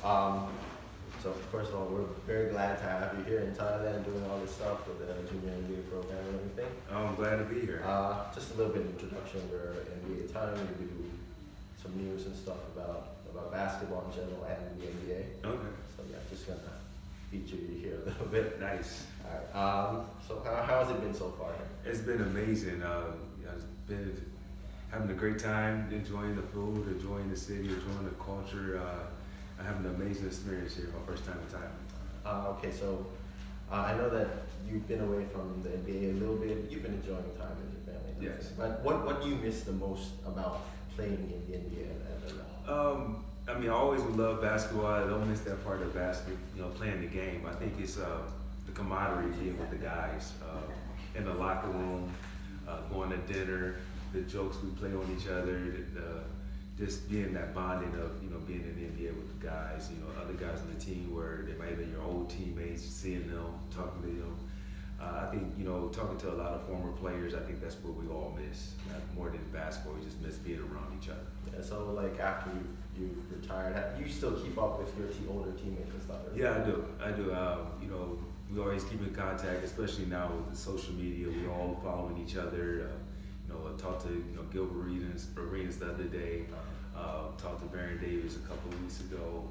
So first of all, we're very glad to have you here in Thailand doing all this stuff with the Junior NBA program and everything. I'm glad to be here. Just a little bit of introduction. We're NBA Thailand. We do some news and stuff about basketball in general and the NBA. Okay. So yeah, just gonna feature you here a little bit. Nice. All right. So how has it been so far? It's been amazing. I've been having a great time, enjoying the food, enjoying the city, enjoying the culture. I'm having an amazing experience here, my first time in Thailand. Okay, so I know that you've been away from the NBA a little bit. You've been enjoying time with your family. Yes. But what do you miss the most about playing in the NBA I mean, I always love basketball. I don't miss that part of playing the game. I think it's the camaraderie being with the guys in the locker room, going to dinner, the jokes we play on each other, just being that bonding of, being in the NBA with the guys, other guys on the team where they might have been your old teammates, seeing them, talking to them. I think, talking to a lot of former players, I think that's what we all miss. More than basketball, we just miss being around each other. Yeah, so like after you've retired, you still keep up with your older teammates and stuff? Right? Yeah, I do. We always keep in contact, especially now with the social media. We all following each other. I talked to Gilbert Arenas the other day. Talked to Baron Davis a couple of weeks ago.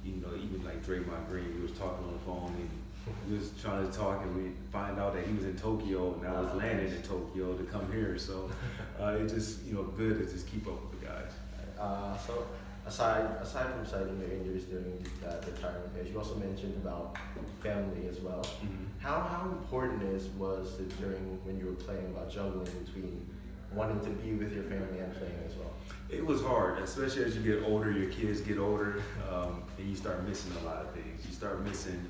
Even like Draymond Green, we was talking on the phone and we was trying to talk, and we find out that he was in Tokyo and I was landing in Tokyo to come here. So it's just good to just keep up with the guys. So aside from citing your injuries during that retirement phase, you also mentioned about family as well. Mm-hmm. How important was it during when you were playing about juggling between wanting to be with your family and playing as well? It was hard, especially as you get older, your kids get older, and you start missing a lot of things. You start missing,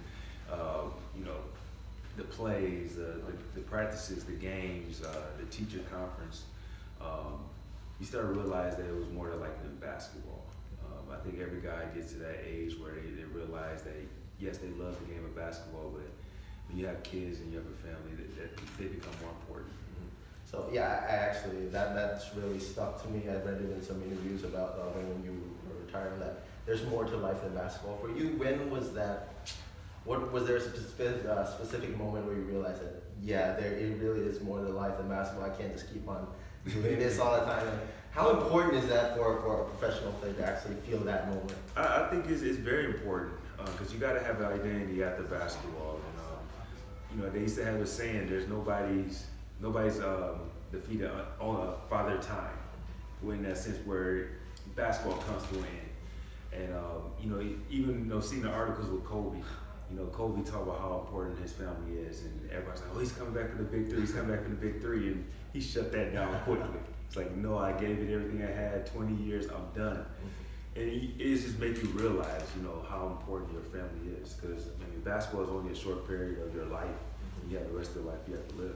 the plays, the practices, the games, the teacher conference. You start to realize that it was more to life than basketball. I think every guy gets to that age where they realize that, yes, they love the game of basketball, but when you have kids and you have a family, that they become more important. So yeah, I actually that's really stuck to me. I read it in some interviews about when you were retiring that there's more to life than basketball. For you, when was that? What was there a specific moment where you realized that it really is more to life than basketball? I can't just keep on doing this all the time. And how important is that for a professional player to actually feel that moment? I think it's very important because you got to have an identity after basketball. And they used to have a saying: "There's nobody's defeated on Father Time," in that sense where basketball comes to an end. And even seeing the articles with Kobe, Kobe talked about how important his family is, and everybody's like, "Oh, he's coming back for the big three. He's coming back for the big three," and he shut that down quickly. It's like, no, I gave it everything I had. 20 years, I'm done. And it just makes you realize, how important your family is, because basketball is only a short period of your life. You have the rest of your life you have to live.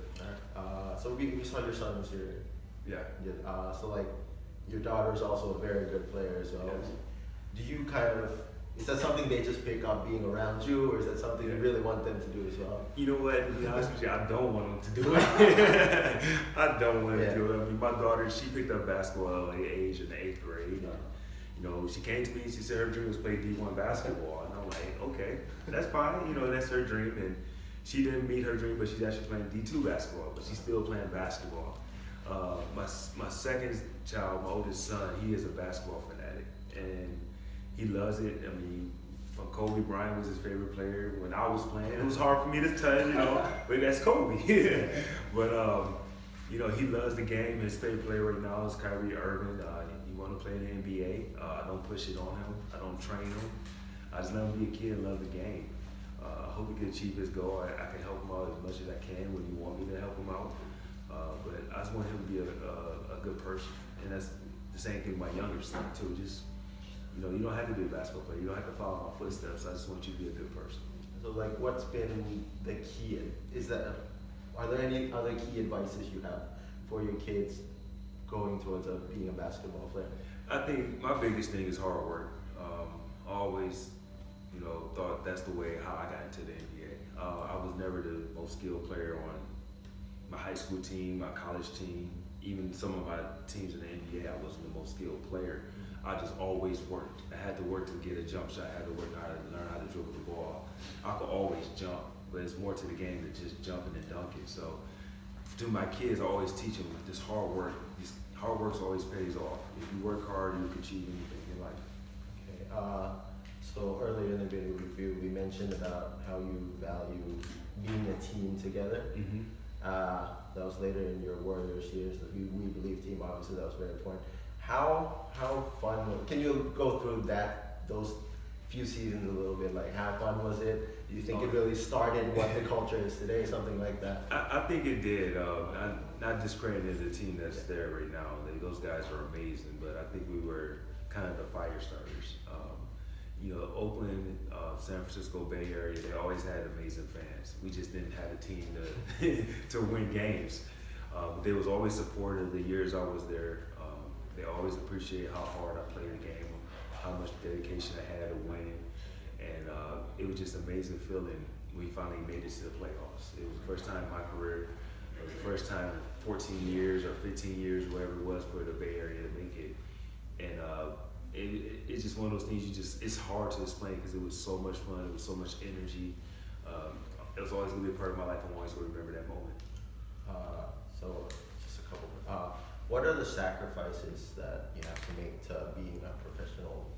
So we saw your son was here. Yeah. So like your daughter is also a very good player as well. Yes. Do you is that something they just pick up being around you, or is that something you really want them to do as well? You know what, to be honest with you, I don't want them to do it. I don't want them to do it. I mean, my daughter, she picked up basketball at an age in the 8th grade. And, she came to me and she said her dream was to play D1 basketball. And I'm like, okay, that's fine. That's her dream. And she didn't meet her dream, but she's actually playing D2 basketball, but she's still playing basketball. My second child, my oldest son, he is a basketball fanatic, and he loves it. I mean, Kobe Bryant was his favorite player when I was playing. It was hard for me to touch, but that's Kobe. But he loves the game. His favorite player right now is Kyrie Irving. He want to play in the NBA. I don't push it on him. I don't train him. I just let him be a kid and love the game. I hope he can achieve his goal. I can help him out as much as I can when you want me to help him out. But I just want him to be a good person. And that's the same thing with my younger son too. Just, you don't have to be a basketball player. You don't have to follow my footsteps. I just want you to be a good person. So like what's been the key? Are there any other key advices you have for your kids going towards being a basketball player? I think my biggest thing is hard work. I always thought that's the way how I got into the NBA. I was never the most skilled player on my high school team, my college team, even some of my teams in the NBA, I wasn't the most skilled player. I just always worked. I had to work to get a jump shot. I had to work hard to learn how to dribble the ball. I could always jump, but it's more to the game than just jumping and dunking. So to my kids, I always teach them this hard work. This hard work always pays off. If you work hard, you can achieve anything in life. Okay. So earlier in the video review, we mentioned about how you value being a team together. Mm-hmm. That was later in your Warriors years. We believe team, obviously, that was very important. How fun can you go through those few seasons a little bit? Like, how fun was it? Do you think it really started what the culture is today, something like that? I think it did. I'm not discrediting the team that's there right now. Those guys are amazing, but I think we were kind of the fire starters. Oakland, San Francisco Bay Area, they always had amazing fans. We just didn't have a team to win games. They was always supportive the years I was there. They always appreciate how hard I played the game, how much dedication I had to winning, and it was just an amazing feeling when we finally made it to the playoffs. It was the first time in my career. It was the first time in 14 years or 15 years, whatever it was, for the Bay Area to make it. And it's just one of those things it's hard to explain because it was so much fun, it was so much energy. It was always going to be a part of my life. I'm always going to remember that moment. So just a couple. What are the sacrifices that you have to make to being a professional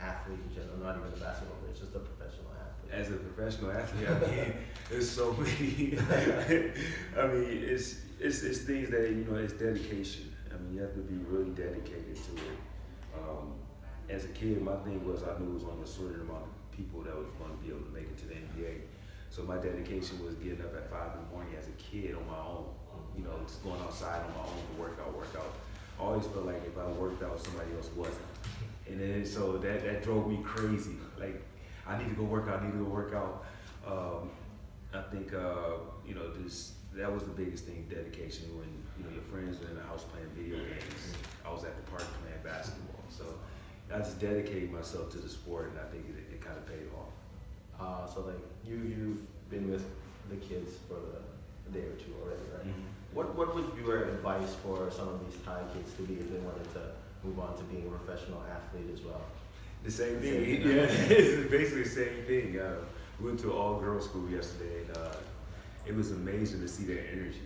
athlete in general? Not even a basketball player, just a professional athlete. As a professional athlete, I mean, there's so many. I mean, it's things that, it's dedication. I mean, you have to be really dedicated to it. As a kid, my thing was I knew it was only a certain amount of people that was going to be able to make it to the NBA. So my dedication was getting up at 5 in the morning as a kid on my own, just going outside on my own to work out. I always felt like if I worked out, somebody else wasn't. And then so that drove me crazy. Like, I need to go work out, I think, that was the biggest thing, dedication. When, your friends are in the house playing video games, I was at the park playing basketball. So I just dedicated myself to the sport, and I think it kind of paid off. So like you've been with the kids for a day or two already, right? Mm-hmm. What would be your advice for some of these Thai kids to be if they wanted to move on to being a professional athlete as well? The same thing. Yeah, it's basically the same thing. We went to an all-girls school yesterday, and it was amazing to see their energy.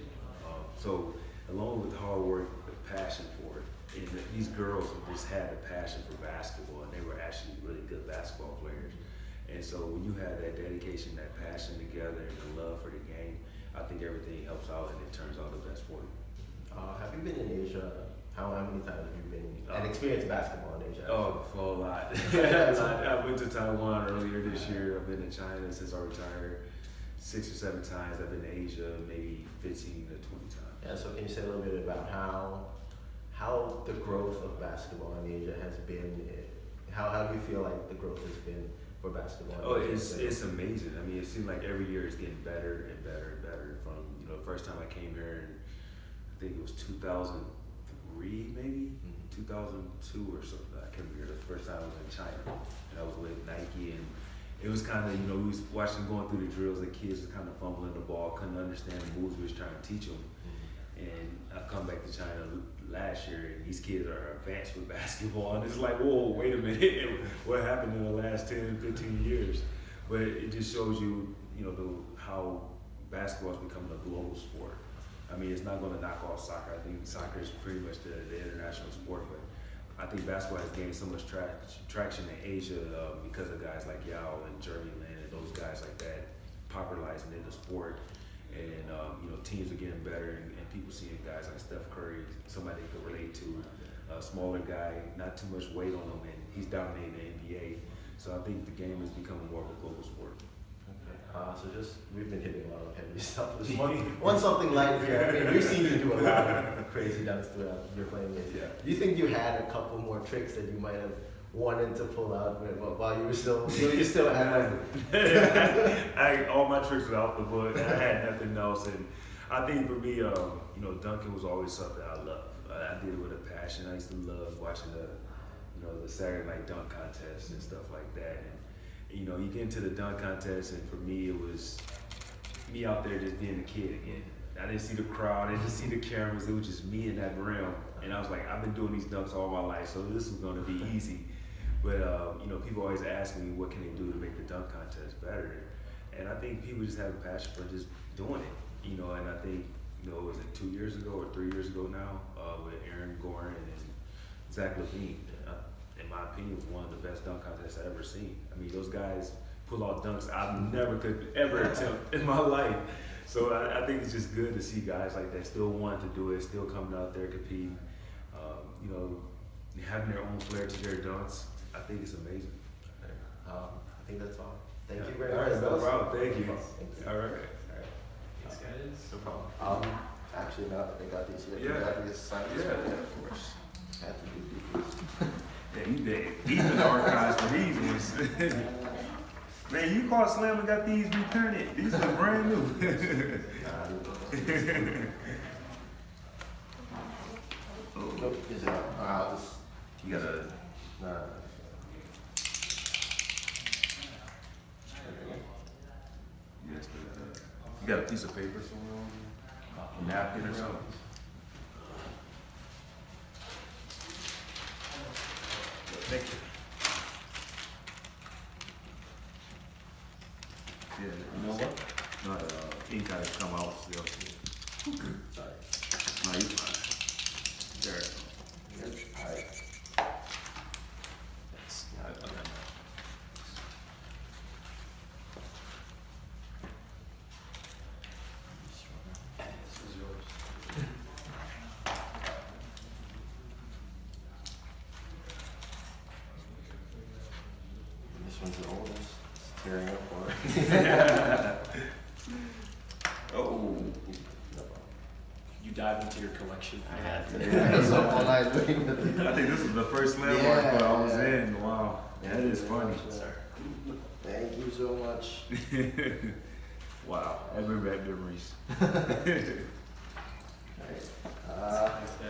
So along with hard work, the passion for it, and these girls just had the passion for basketball, and they were actually really good basketball players. And so when you have that dedication, that passion together, and the love for the game, I think everything helps out and it turns out the best for you. Have you been in Asia? How many times have you been and experienced basketball in Asia? Oh, a whole lot. I went to Taiwan earlier this year. I've been in China since I retired 6 or 7 times. I've been to Asia maybe 15 to 20 times. Yeah, so can you say a little bit about how the growth of basketball in Asia has been? How do you feel like the growth has been for basketball? Oh, it's amazing. I mean, it seems like every year it's getting better and better and better. From the first time I came here, I think it was 2003 maybe, 2002 or something. I came here the first time I was in China, and I was with Nike, and it was kind of we was watching going through the drills. The kids were kind of fumbling the ball, couldn't understand the moves we was trying to teach them. And I come back to China last year, and these kids are advanced with basketball, and it's like, whoa, wait a minute, what happened in the last 10, 15 years? But it just shows you, how basketball is becoming a global sport. I mean, it's not going to knock off soccer. I think soccer is pretty much the international sport, but I think basketball has gained so much traction in Asia because of guys like Yao and Jeremy Lin and those guys like that popularizing in the sport. And teams are getting better, and people seeing guys like Steph Curry, somebody they can relate to, a smaller guy, not too much weight on him, and he's dominating the NBA. So I think the game is becoming more of a global sport. Okay. We've been hitting a lot of heavy stuff. Just one something light here. I mean, we've seen you do a lot of crazy dunks throughout your playing days. Yeah. Do you think you had a couple more tricks that you might have wanted to pull out while you were still had all my tricks were out the book. I had nothing else, and I think for me, dunking was always something I loved. I did it with a passion. I used to love watching the Saturday night dunk contest and stuff like that. And you get into the dunk contest, and for me, it was me out there just being a kid again. I didn't see the crowd, I didn't see the cameras. It was just me in that rim, and I was like, I've been doing these dunks all my life, so this is gonna be easy. But you know, people always ask me, what can they do to make the dunk contest better? And I think people just have a passion for just doing it, you know. And I think, you know, was it 2 years ago or 3 years ago now, with Aaron Gorin and Zach LaVine, in my opinion, was one of the best dunk contests I've ever seen. I mean, those guys pull out dunks I never could ever attempt in my life. So I think it's just good to see guys like that still wanting to do it, still coming out there competing, you know, having their own flair to their dunks. I think it's amazing. I think that's all. Thank you very All much. right, no problem. Thank you. Thank you. All right. Thanks, guys. No problem. Actually, now that they got these here, Yeah. you have to get signed this Yeah, one. of course. Have to do these. Yeah, he did. He's in the archives for these ones. Man, you caught Slam and got these reprinted. These are brand new. Nope, is it? I'll just. You gotta. Nah. Yes, you got a piece of paper somewhere on you? A napkin or something? Thank you. Yeah, you know what? No, ink gotta come out still. Sorry. No, you fine. There. Alright. This is yours. This one's the oldest. It's tearing up already. Oh. You dive into your collection. I had to. Yeah, it's up all night looking at the. I think this is the first slam Yeah, article I was yeah. in. Wow. That is funny. Sir. Thank you so much. Wow. I remember that memories. Alright. Thanks, guys.